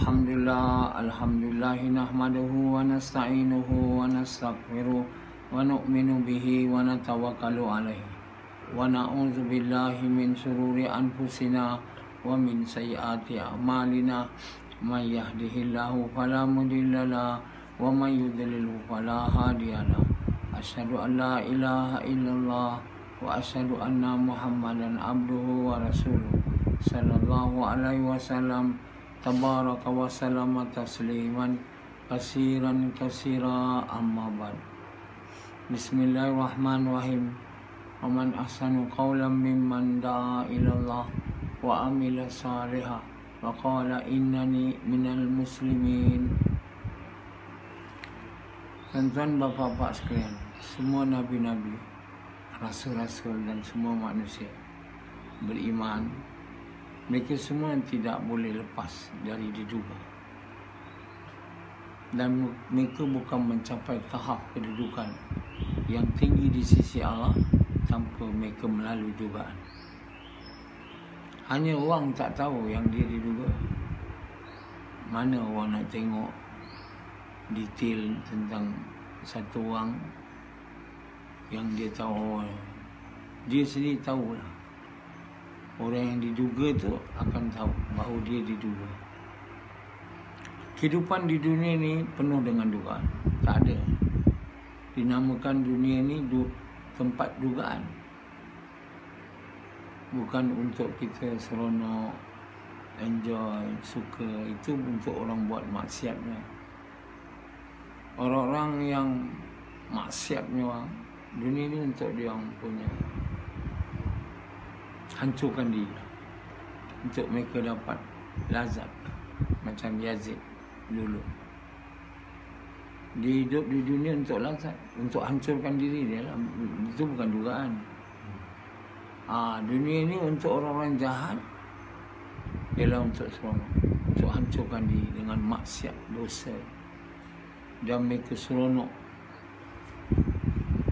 Alhamdulillah nahmaduhu wa nasta'inuhu wa nastaghfiruh wa nu'minu bihi wa natawakkalu alaihi wa na'udzu billahi min shururi anfusina wa min sayyiati a'malina may yahdihillahu fala mudhillalah wa may yudlilhu fala hadiyalah. Asyhadu an la ilaha illallah wa asyhadu anna Muhammadan abduhu wa rasuluh sallallahu alaihi wasallam. Tabaraka wa salama tasliman kasiran kasira amma ba'd. Bismillahirrahmanirrahim. Wa man ahsanu qawlan mimman da'a ilallah wa amila salihah wa qala innani minal muslimin. Tuan-tuan, bapak-bapak sekalian, semua nabi-nabi, rasul-rasul dan semua manusia beriman, mereka semua tidak boleh lepas dari diduga. Dan mereka bukan mencapai tahap kedudukan yang tinggi di sisi Allah tanpa mereka melalui dugaan. Hanya orang tak tahu yang dia diduga. Mana orang nak tengok detail tentang satu orang yang dia tahu. Dia sendiri tahulah. Orang yang diduga tu akan tahu bahawa dia diduga. Kehidupan di dunia ni penuh dengan dugaan. Tak ada. Dinamakan dunia ni tempat dugaan. Bukan untuk kita seronok, enjoy, suka. Itu untuk orang buat maksiatnya. Orang-orang yang maksiatnya, dunia ni untuk dia orang punya hancurkan diri untuk mereka dapat lazat macam Yazid dulu. Dia hidup di dunia untuk lazat, untuk hancurkan diri dia lah. Itu bukan dugaan. Dunia ni untuk orang-orang jahat ialah untuk seronok, untuk hancurkan diri dengan maksiat, dosa, dan mereka seronok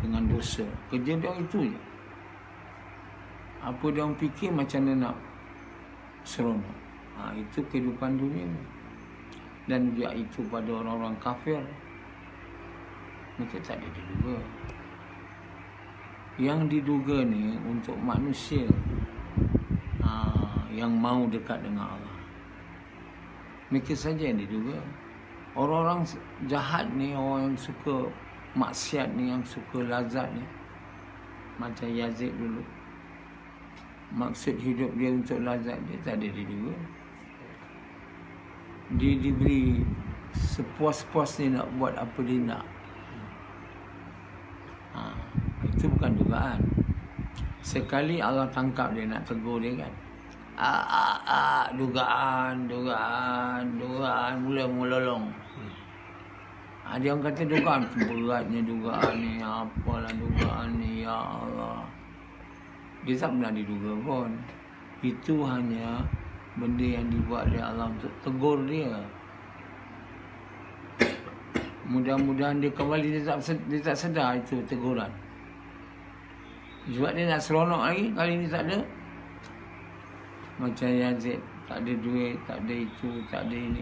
dengan dosa. Kerja dia itu je. Apa dia orang fikir macam dia nak seronok. Itu kehidupan dunia ni. Dan dia itu pada orang-orang kafir, mereka tak ada diduga. Yang diduga ni untuk manusia yang mau dekat dengan Allah. Mereka saja yang diduga. Orang-orang jahat ni, orang yang suka maksiat ni, yang suka lazat ni, macam Yazid dulu, maksud hidup dia untuk lazat, dia tak ada diduga. Dia diberi sepuas-puasnya nak buat apa dia nak. Itu bukan dugaan. Sekali Allah tangkap dia nak tegur dia kan, dugaan, mula melolong. Dia orang kata dugaan, beratnya dugaan ni, apalah dugaan ni, ya Allah. Dia tak pernah diduga pun. Itu hanya benda yang dibuat oleh Allah untuk tegur dia. Mudah-mudahan dia kembali, dia tak sedar itu teguran. Sebab dia nak seronok lagi, kali ni tak ada. Macam Yazid, tak ada duit, tak ada itu, tak ada ini.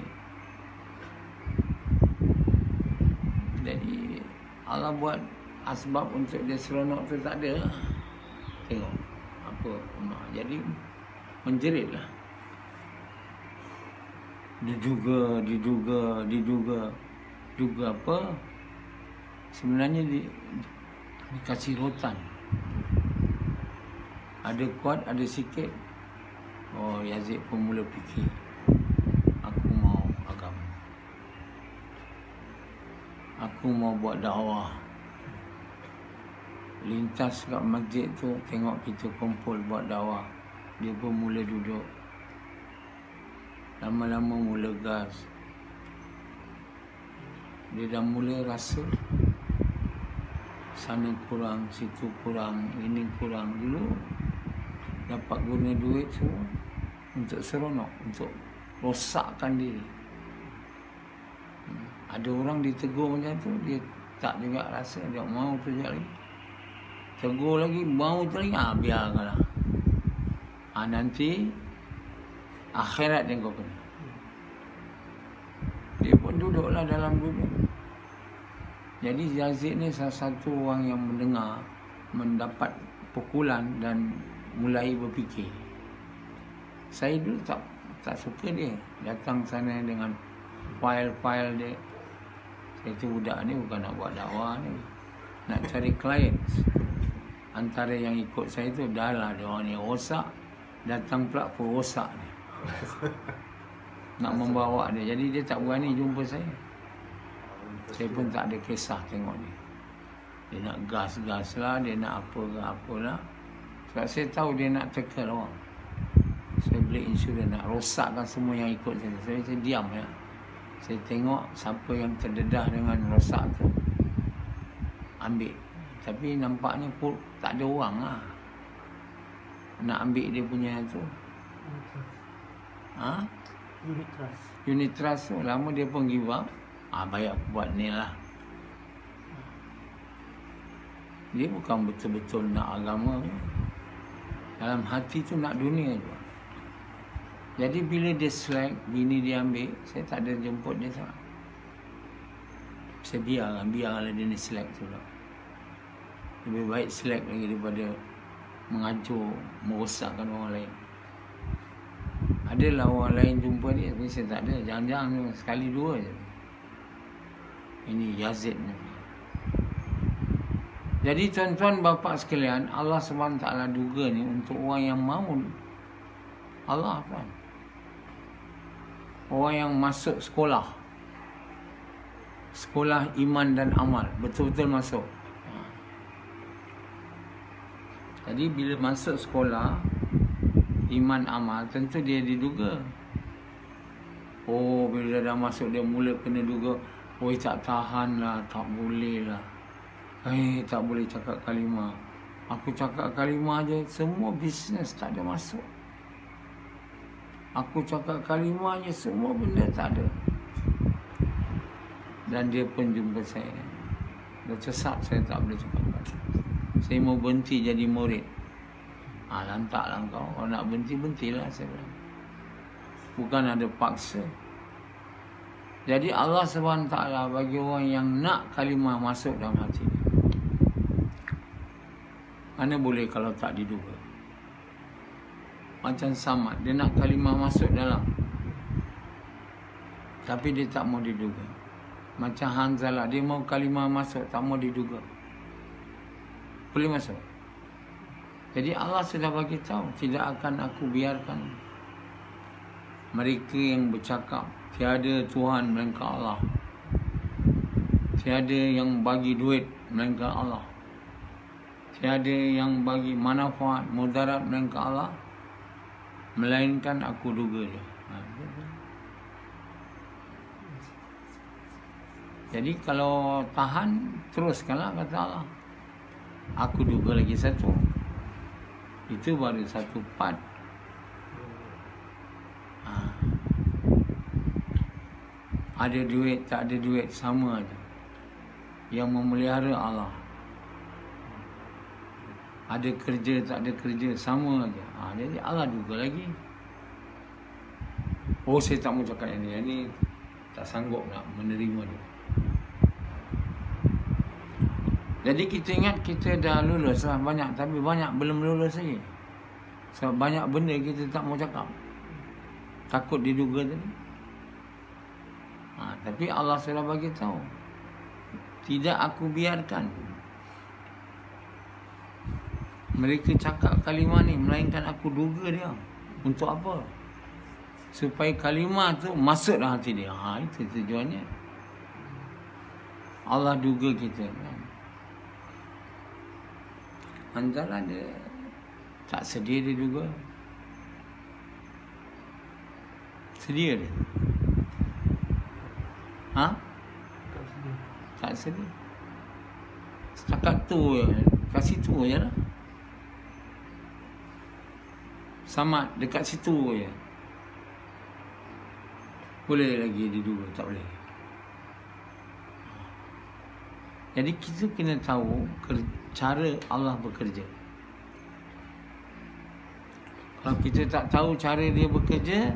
Jadi Allah buat asbab untuk dia seronok tu tak ada. Tengok apa, jadi menjeritlah. Diduga apa? Sebenarnya dikasih rotan. Ada kuat, ada sikit. Yazid pun mula fikir, aku mau agama, aku mau buat dakwah. Lintas kat masjid tu, tengok kita kumpul buat dakwah. Dia pun mula duduk. Lama-lama mula gas. Dia dah mula rasa sana kurang, situ kurang, ini kurang. Dulu dapat guna duit semua untuk seronok, untuk rosakkan diri. Ada orang ditegur macam tu, dia tak juga rasa, dia mau kerja lagi. Tegur lagi, mau tu lagi, biarkanlah. Nanti akhirat yang kau kena. pun duduklah dalam dunia. Jadi Yazid ni salah satu orang yang mendapat pukulan dan mulai berfikir. Saya dulu tak suka dia datang sana dengan file-file dia. Saya tu budak ni bukan nak buat dakwah ni, nak cari klien. Antara yang ikut saya tu dah lah dia orang ni rosak, datang pula perosak ni. Nak membawa dia. Jadi dia tak berani jumpa saya. Saya pun tak ada kisah tengok dia. Dia nak gas-gas lah, dia nak apa-apalah. Sebab saya tahu dia nak tekan orang. Saya beli insurans nak rosakkan semua yang ikut saya. Saya diam ya. Saya tengok siapa yang terdedah dengan rosak tu, ambil. Tapi nampaknya pun tak ada orang lah nak ambil dia punya tu. Unit trust tu. Lama dia pun give up. Baik aku buat ni lah. Dia bukan betul-betul nak agama. Dalam hati tu nak dunia je. Jadi bila dia select, bini dia ambil, saya tak ada jemput dia sangat. Saya biarlah dia ni select tu lah. Lebih baik select lagi daripada menghancur, merosakkan orang lain. Adalah orang lain jumpa dia, tapi saya tak ada. Jangan-jangan sekali dua je. Ini Yazid ni. Jadi tuan-tuan bapa sekalian, Allah SWT duga ni untuk orang yang mahu Allah kan. Orang yang masuk sekolah iman dan amal, betul-betul masuk. Jadi bila masuk sekolah iman amal, tentu dia diduga. Bila dah masuk dia mula kena duga. Tak tahan lah, tak boleh lah. Tak boleh cakap kalimah. Aku cakap kalimah je, semua bisnes tak ada masuk. Aku cakap kalimah je, semua benda tak ada. Dan dia pun jumpa saya. Dah sesat saya tak boleh cakap kalimah. Saya mau berhenti jadi murid. Lantaklah kau. Kalau nak berhentilah saya bilang. Bukan ada paksa. Jadi Allah SWT bagi orang yang nak kalimah masuk dalam hati dia. Mana boleh kalau tak diduga. Macam Samad, dia nak kalimah masuk dalam, tapi dia tak mau diduga. Macam Hanzalah, dia mau kalimah masuk, tak mau diduga. Boleh masuk. Jadi Allah sudah bagi tahu, tidak akan aku biarkan mereka yang bercakap tiada Tuhan melainkan Allah, tiada yang bagi duit melainkan Allah, tiada yang bagi manfaat mudarat melainkan Allah, melainkan aku duga dia. Jadi kalau tahan, teruskanlah kata Allah. Aku duga lagi satu. Itu baru satu part. Ada duit, tak ada duit, sama aja. Yang memelihara Allah. Ada kerja, tak ada kerja, sama aja. Jadi Allah duga lagi. Saya tak mau cakap yang ni tak sanggup nak menerima dia. Jadi kita ingat kita dah lulus lah banyak, tapi banyak belum lulus lagi. Sebab banyak benda kita tak mau cakap. Takut diduga tadi. Tapi Allah sudah bagi tahu. Tidak aku biarkan mereka cakap kalimah ni, melainkan aku duga dia. Untuk apa? Supaya kalimah tu masuk dalam hati dia. Itu tujuannya. Allah duga kita kan. Hanzalah dia tak sedia dia duga. Sedia dia? Tak sedia. Setakat tu je. Kasih tu je lah. Samad dekat situ je. Boleh lagi diduga? Tak boleh. Jadi kita kena tahu cara Allah bekerja. Kalau kita tak tahu cara dia bekerja,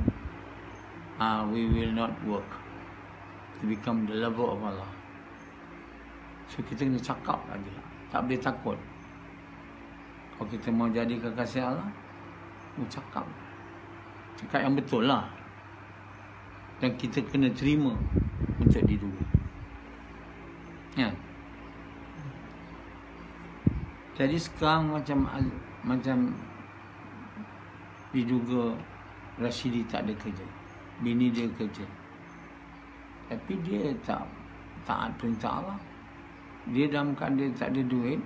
we will not work. to become the lover of Allah. So kita kena cakap lagi. Tak boleh takut. Kalau kita mau jadi kekasih Allah, cakap. Cakap yang betul lah. Dan kita kena terima untuk diduga. Ya. Jadi sekarang macam diduga Rashidi tak ada kerja. Bini dia kerja. Tapi dia tak taat perintah Allah. Dia dalam keadaan dia tak ada duit,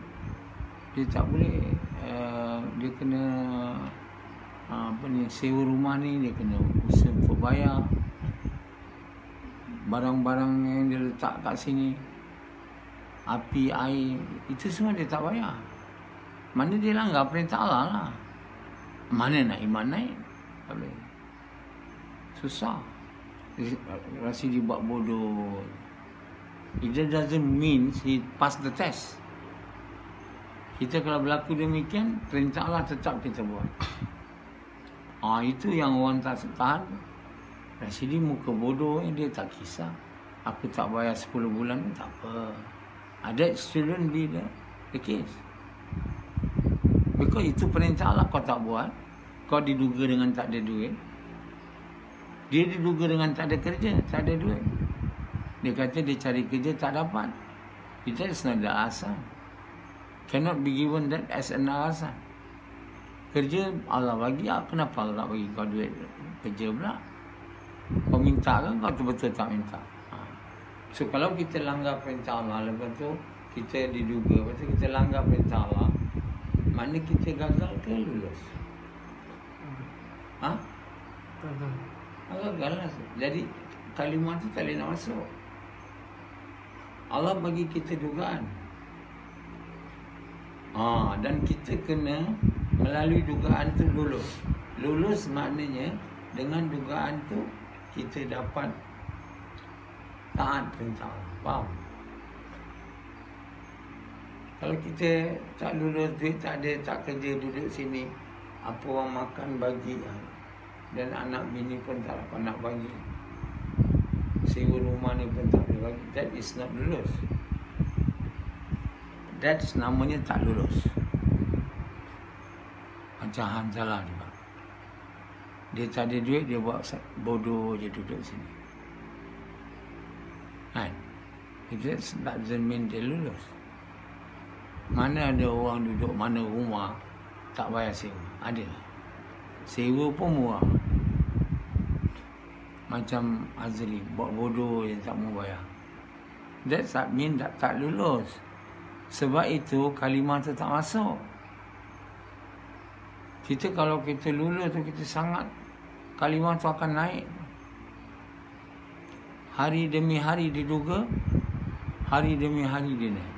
dia tak boleh, dia kena sewa rumah ni, dia kena usaha untuk bayar barang-barang yang dia letak kat sini, api, air, itu semua dia tak bayar. Mana dia langgar perintah Allah lah. Mana nak iman naik? Tak boleh. Susah. Rashidi buat bodoh. It doesn't mean he passed the test. Kita kalau berlaku demikian, perintah Allah tetap kita buat. Itu yang orang tak tahan. Rashidi muka bodoh, dia tak kisah. Aku tak bayar 10 bulan, tak apa. That shouldn't be the case. Because itu perintah Allah, kau tak buat. Kau diduga dengan tak ada duit. Dia diduga dengan tak ada kerja, tak ada duit. Dia kata dia cari kerja tak dapat. Itu is not the alasan. Cannot be given that as an alasan. Kerja Allah bagi, kenapa Allah tak bagi kau duit kerja pula? Kau minta kan, kau betul-betul tak minta. So kalau kita langgar perintah Allah, lepas tu kita diduga, lepas tu kita langgar perintah Allah, mana kita gagal ke lulus? Gagal lah. Jadi kalimah tu tak boleh nak masuk. Allah bagi kita dugaan. Dan kita kena melalui dugaan tu lulus. Lulus maknanya dengan dugaan tu kita dapat taat perintah Allah. Faham? Kalau kita tak lulus, duit tak ada, tak kerja, duduk sini, apa orang makan bagi, dan anak bini pun tak dapat nak bagi, sewa rumah ni pun tak boleh bagi, that is not lulus. That's namanya tak lulus. Macam Hanzalah juga. Dia tak ada duit, dia buat bodoh je duduk sini. Kan? It doesn't mean dia lulus. Mana ada orang duduk mana rumah tak bayar sewa? Ada. Sewa pun murah. Macam Azli buat bodoh yang tak mau bayar. That's not mean tak lulus. Sebab itu kalimah tu tak masuk. Kita kalau kita lulus tu kita sangat, kalimah tu akan naik. Hari demi hari diduga, hari demi hari dia naik.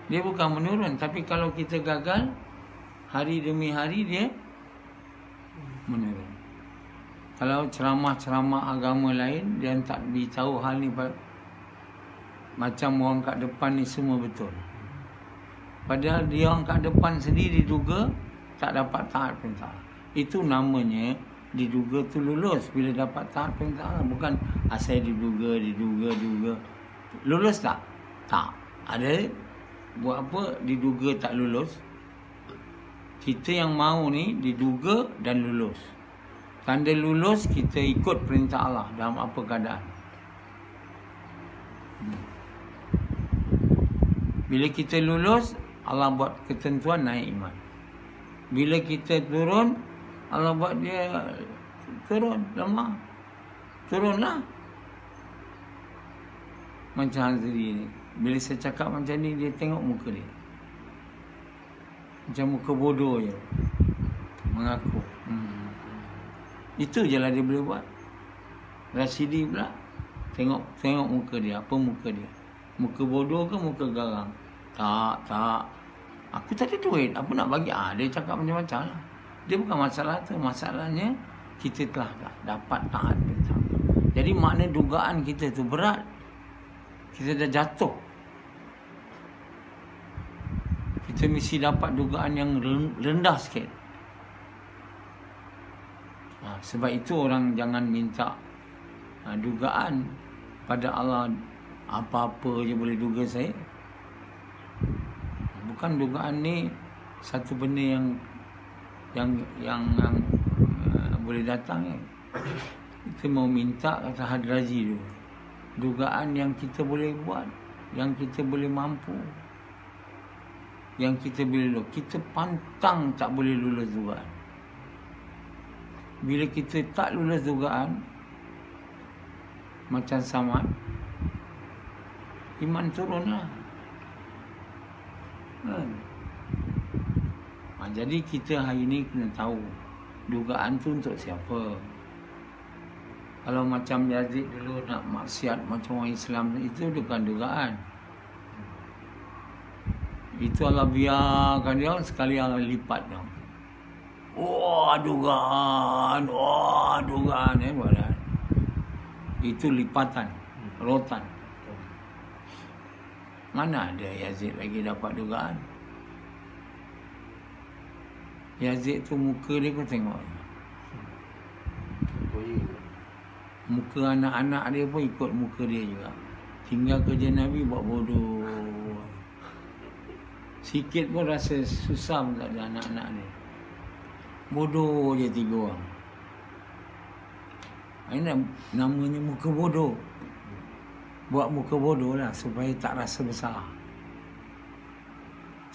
Dia bukan menurun, tapi kalau kita gagal, hari demi hari dia menurun. Kalau ceramah-ceramah agama lain, dia tak beritahu hal ni, macam orang kat depan ni semua betul. Padahal dia orang kat depan sendiri diduga tak dapat taat perintah. Itu namanya diduga tu lulus bila dapat taat perintah. Bukan saya diduga. Lulus tak? Tak. Ada buat apa diduga tak lulus? Kita yang mau ni diduga dan lulus. Tanda lulus kita ikut perintah Allah dalam apa keadaan. Bila kita lulus, Allah buat ketentuan naik iman. Bila kita turun, Allah buat dia turun, lemah. Turunlah. Macam Hazri ni. Bila saya cakap macam ni, dia tengok muka dia. Macam muka bodoh je. Mengaku. Itu je lah dia boleh buat. Rashidi pula tengok muka dia. Apa muka dia? Muka bodoh ke muka garang? Tak. Aku tak ada duit. Apa nak bagi? Dia cakap macam-macam lah. Dia bukan masalah tu. Masalahnya kita telah dapat taat perintah. Jadi makna dugaan kita tu berat. Kita dah jatuh. Kita mesti dapat dugaan yang rendah sikit. Sebab itu orang jangan minta dugaan. pada Allah apa-apa je boleh duga saya. Bukan dugaan ni satu benda yang boleh datang kan. Kita mau minta kata Hadraji tu. Dugaan yang kita boleh buat, yang kita boleh mampu, yang kita boleh lulus. Kita pantang tak boleh lulus dugaan. Bila kita tak lulus dugaan, macam Samad, iman turunlah. Jadi kita hari ni kena tahu dugaan tu untuk siapa. Kalau macam Yazid dulu nak maksiat macam orang Islam, itu bukan dugaan. Itu Allah biarkan dia, sekali Allah lipat dia. Dugaan. Itu lipatan, rotan. Mana ada Yazid lagi dapat dugaan? Yazid tu muka dia kau tengok. Muka anak-anak dia pun ikut muka dia juga. Tinggal kerja Nabi buat bodoh. Sikit pun rasa susah tak ada anak-anak dia. Bodoh je 3 orang. Ini namanya muka bodoh. Buat muka bodoh lah supaya tak rasa besar.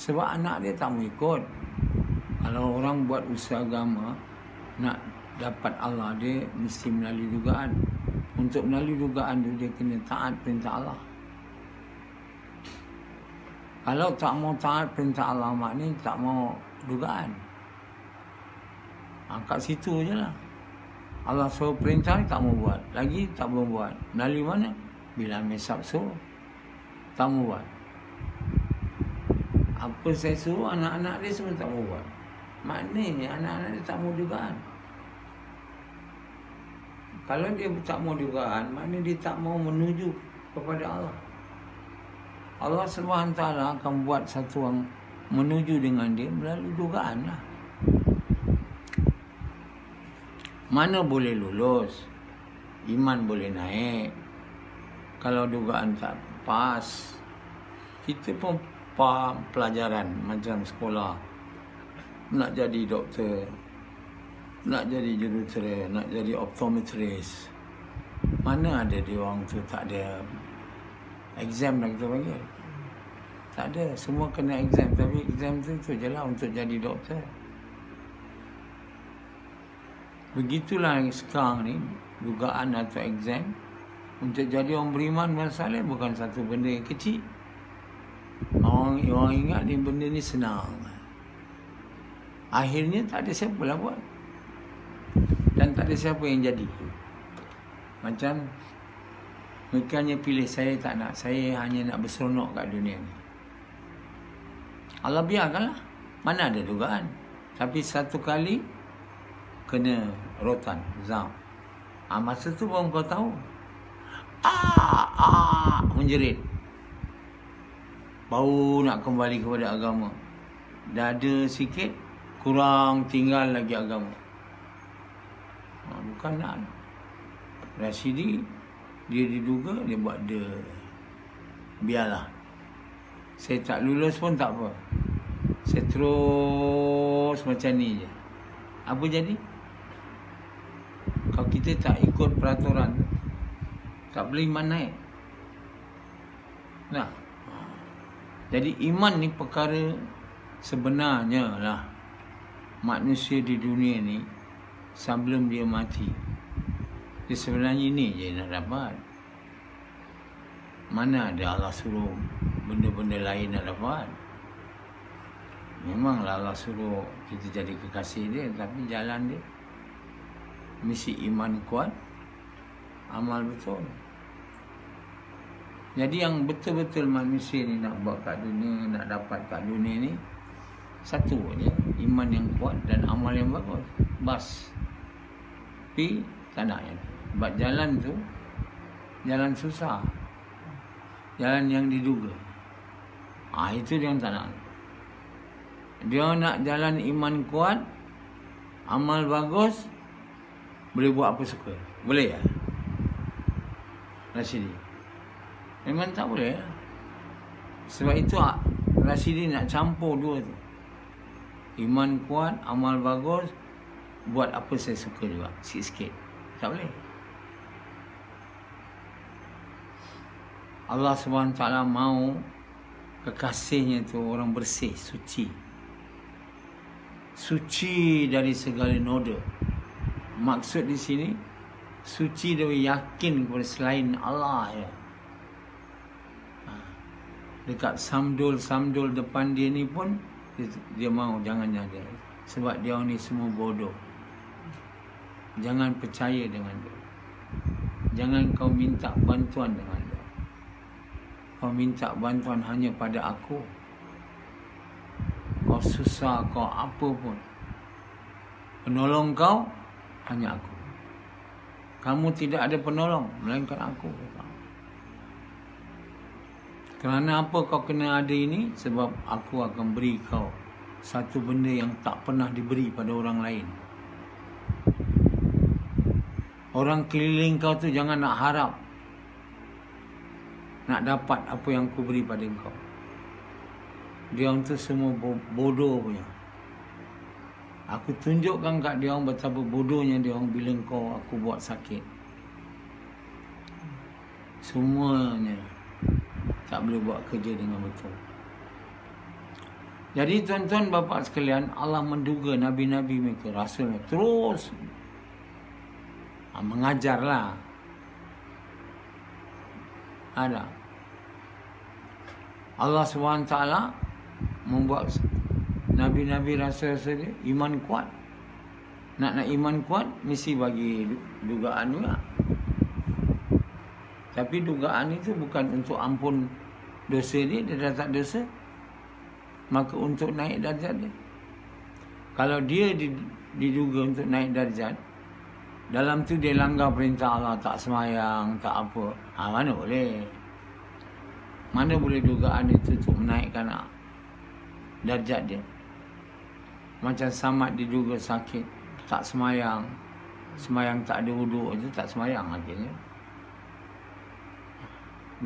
Sebab anak dia tak mau ikut. Kalau orang buat usaha agama nak dapat Allah, dia mesti melalui dugaan. Untuk melalui dugaan tu dia kena taat perintah Allah. Kalau tak mau taat perintah Allah, maknanya tak mau dugaan. Kat situ je lah. Allah suruh perintah ni tak mau buat. Lagi tak mau buat. Melalui mana? Bila mesap suruh, tak mau buat. Apa saya suruh, anak-anak dia semua tak mau buat. Maknanya anak-anak dia tak mau dugaan. Kalau dia tak mau dugaan, maknanya dia tak mau menuju kepada Allah. Allah SWT akan buat satu orang menuju dengan dia melalui dugaan lah. Mana boleh lulus, iman boleh naik. Kalau dugaan tak pas, kita pun faham pelajaran macam sekolah. Nak jadi doktor, nak jadi jurutera, nak jadi optometris. Mana ada dia orang tu tak ada exam lah kita panggil. Tak ada, semua kena exam. Tapi exam tu je lah untuk jadi doktor. Begitulah sekarang ni, dugaan atau exam untuk jadi orang beriman bersaleh bukan satu benda yang kecil. Orang ingat ni benda ni senang. Akhirnya tak ada siapa lah buat. Dan tak ada siapa yang jadi. Macam mereka hanya pilih, saya tak nak. Saya hanya nak berseronok kat dunia ni. Allah biarkanlah. Mana ada dugaan. Tapi satu kali kena rotan, zam. Masa tu baru kau tahu. Menjerit. Baru nak kembali kepada agama. Dah ada sikit, kurang tinggal lagi agama. Bukan nak. Rashidi, dia diduga, dia buat dia. Biarlah. Saya tak lulus pun tak apa. Saya terus macam ni je. Apa jadi? Kalau kita tak ikut peraturan, tak boleh iman naik. Nah. Jadi iman ni perkara sebenarnya lah. Manusia di dunia ni, sebelum dia mati, dia sebenarnya ini je nak dapat. Mana ada Allah suruh benda-benda lain nak dapat. Memanglah Allah suruh kita jadi kekasih dia, tapi jalan dia mesti iman kuat, amal betul. Jadi yang betul-betul manusia ni nak buat kat dunia, nak dapat kat dunia ni, satu je, iman yang kuat dan amal yang bagus. Bas. Tapi tak nak yang tu. Sebab jalan tu jalan susah, jalan yang diduga. Itu dia yang tak nak. Dia nak jalan iman kuat, amal bagus, boleh buat apa suka. Boleh ya? Rashidi. Memang tak boleh. Sebab itu Rashidi nak campur dua tu. Iman kuat, amal bagus, buat apa saya suka juga, sikit-sikit. Tak boleh. Allah SWT mau kekasihnya tu orang bersih, suci. Suci dari segala noda. Maksud di sini, suci dari yakin kepada selain Allah ya. Dekat samdul depan dia ni pun dia mau jangan ada. Sebab dia ni semua bodoh. Jangan percaya dengan dia. Jangan kau minta bantuan dengan dia. Kau minta bantuan hanya pada aku. Kau susah, kau apa pun, penolong kau hanya aku. Kamu tidak ada penolong melainkan aku. Kerana apa kau kena ada ini? Sebab aku akan beri kau satu benda yang tak pernah diberi pada orang lain. Orang keliling kau tu jangan nak harap nak dapat apa yang aku beri pada kau. Dia orang tu semua bodoh punya. Aku tunjukkan kat dia orang betapa bodohnya dia orang bila kau aku buat sakit. Semuanya tak boleh buat kerja dengan betul. Jadi tuan-tuan bapa sekalian, Allah menduga nabi-nabi mereka, rasul terus mengajarlah. Ada Allah SWT membuat nabi-nabi rasul-rasul dia iman kuat. Nak iman kuat mesti bagi dugaan juga. Tapi dugaan itu bukan untuk ampun dosa dia dah tak dosa. Maka untuk naik darjat dia. Kalau dia diduga untuk naik darjat, dalam tu dia langgar perintah Allah, tak semayang, tak apa. Mana boleh? Mana boleh dugaan itu untuk menaikkan darjat dia? Macam Samad diduga sakit, tak semayang. Semayang tak ada wuduk je, tak semayang akhirnya.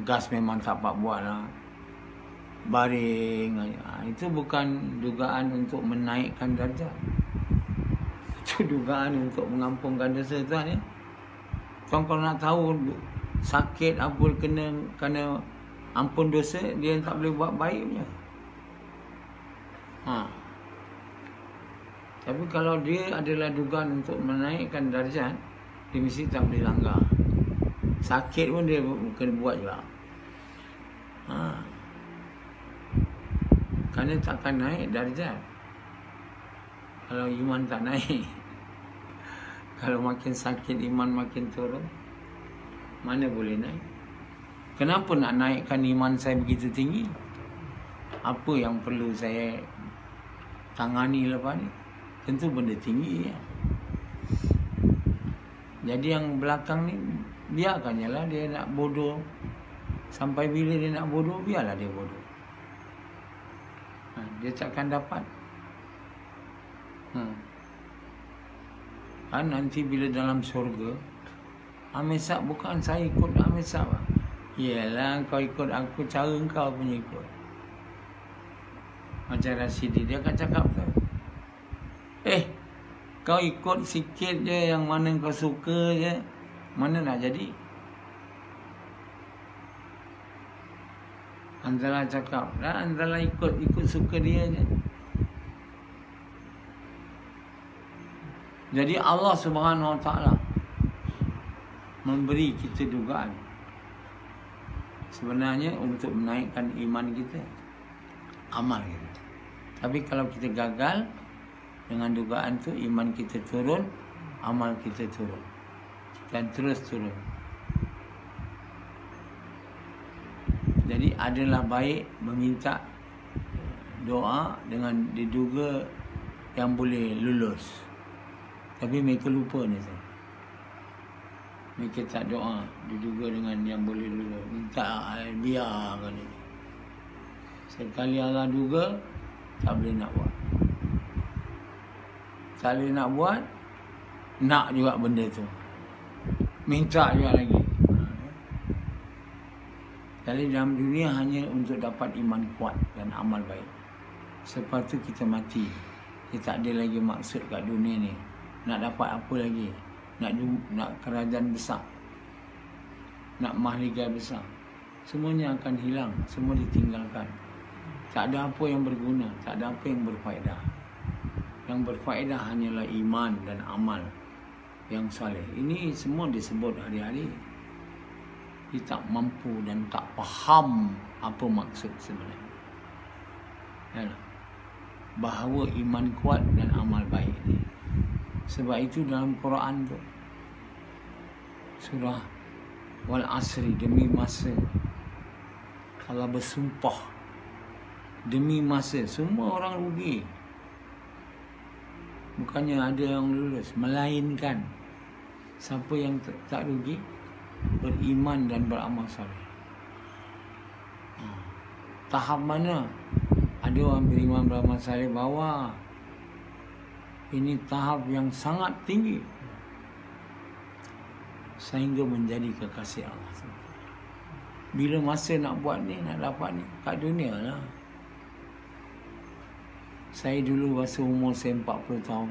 Gas memang tak dapat buat lah. Baring. Itu bukan dugaan untuk menaikkan darjat. Itu dugaan untuk mengampunkan dosa tuan ya. Tuan kalau nak tahu sakit apa kena ampun dosa, dia tak boleh buat baik punya. Tapi kalau dia adalah dugaan untuk menaikkan darjat, dia mesti tak boleh langgar. Sakit pun dia kena buat juga. Kerana takkan naik darjat kalau iman tak naik. Kalau makin sakit iman makin turun, mana boleh naik? Kenapa nak naikkan iman saya begitu tinggi? Apa yang perlu saya tangani lepas ni? Tentu benda tinggi ya. Jadi yang belakang ni biarkannya lah dia nak bodoh. Sampai bila dia nak bodoh, biarlah dia bodoh. Dia takkan dapat. Kan nanti bila dalam syurga, Amisab bukan saya ikut Amisab. Yelah kau ikut aku, cara kau punya ikut. Macam Rashidi dia akan cakap tu, kau ikut sikit je yang mana kau suka je, mana nak jadi. Antara cakap dah, antara ikut suka dia je. Jadi Allah Subhanahu Wa Taala memberi kita dugaan sebenarnya untuk menaikkan iman kita, amal kita. Tapi kalau kita gagal dengan dugaan tu, iman kita turun, amal kita turun, dan terus turun. Jadi adalah baik meminta doa dengan diduga yang boleh lulus. Tapi mereka lupa ni. Mereka tak doa diduga dengan yang boleh lulus. Minta biarkan ni. Sekali Allah duga, tak boleh nak buat. Tak boleh nak buat, nak juga benda tu. Minta juga lagi. Jadi dalam dunia hanya untuk dapat iman kuat dan amal baik. Selepas tu kita mati. Kita tak ada lagi maksud kat dunia ni. Nak dapat apa lagi? Nak kerajaan besar. Nak mahligai besar. Semuanya akan hilang. Semua ditinggalkan. Tak ada apa yang berguna. Tak ada apa yang berfaedah. Yang berfaedah hanyalah iman dan amal yang soleh. Ini semua disebut hari-hari. Kita tak mampu dan tak faham apa maksud sebenarnya. Ya, bahawa iman kuat dan amal baik ni. Sebab itu dalam Quran tu surah Wal Asri, demi masa Allah bersumpah demi masa. Semua orang rugi. Bukannya ada yang lulus, melainkan siapa yang tak rugi? Beriman dan beramal soleh. Tahap mana? Ada orang beriman beramal soleh bawah. Ini tahap yang sangat tinggi sehingga menjadi kekasih Allah. Bila masa nak buat ni, nak dapat ni, kat dunia lah. Saya dulu masa umur saya 40 tahun,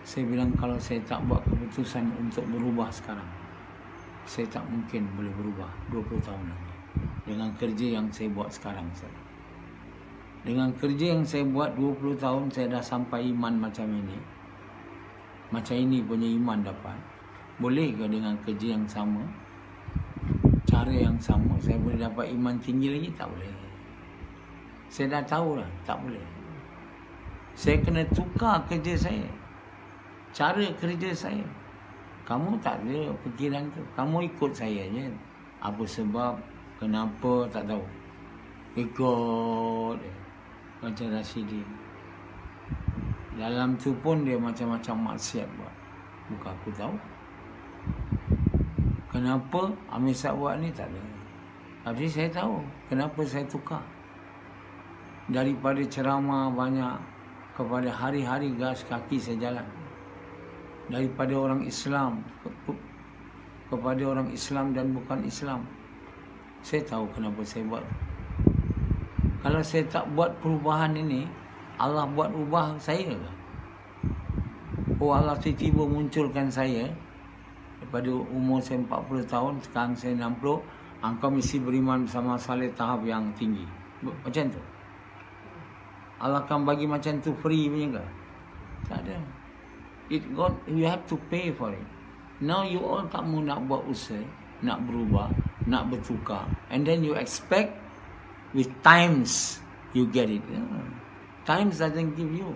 saya bilang kalau saya tak buat keputusan untuk berubah sekarang, saya tak mungkin boleh berubah 20 tahun lagi. Dengan kerja yang saya buat sekarang saja. Dengan kerja yang saya buat 20 tahun, saya dah sampai iman macam ini. Macam ini punya iman dapat. Boleh ke dengan kerja yang sama, cara yang sama, saya boleh dapat iman tinggi lagi? Tak boleh. Saya dah tahu lah, tak boleh. Saya kena tukar kerja saya, cara kerja saya. Kamu tak ada fikiran tu. Kamu ikut saya je. Apa sebab, kenapa, tak tahu. Ikut macam Rashidi. Dalam tu pun dia macam-macam maksiat buat. Bukan aku tahu. Kenapa Amir Sa'ad buat ni, tak ada. Tapi saya tahu kenapa saya tukar. Daripada ceramah banyak kepada hari-hari gas kaki saya jalan. Daripada orang Islam kepada orang Islam dan bukan Islam. Saya tahu kenapa saya buat. Kalau saya tak buat perubahan ini, Allah buat ubah saya ke? Oh, Allah tiba-tiba munculkan saya daripada umur saya 40 tahun, sekarang saya 60, engkau mesti beriman bersama saleh tahap yang tinggi. Macam tu. Allah akan bagi macam tu free punya ke? Tak ada. You have to pay for it. Now you all tak mau nak buat usaha, nak berubah, nak bertukar. And then you expect with times you get it. Times doesn't give you.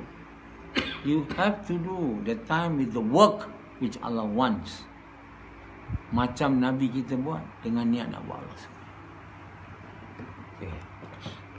You have to do the time with the work which Allah wants. Macam Nabi kita buat dengan niat nak buat Allah. Okay.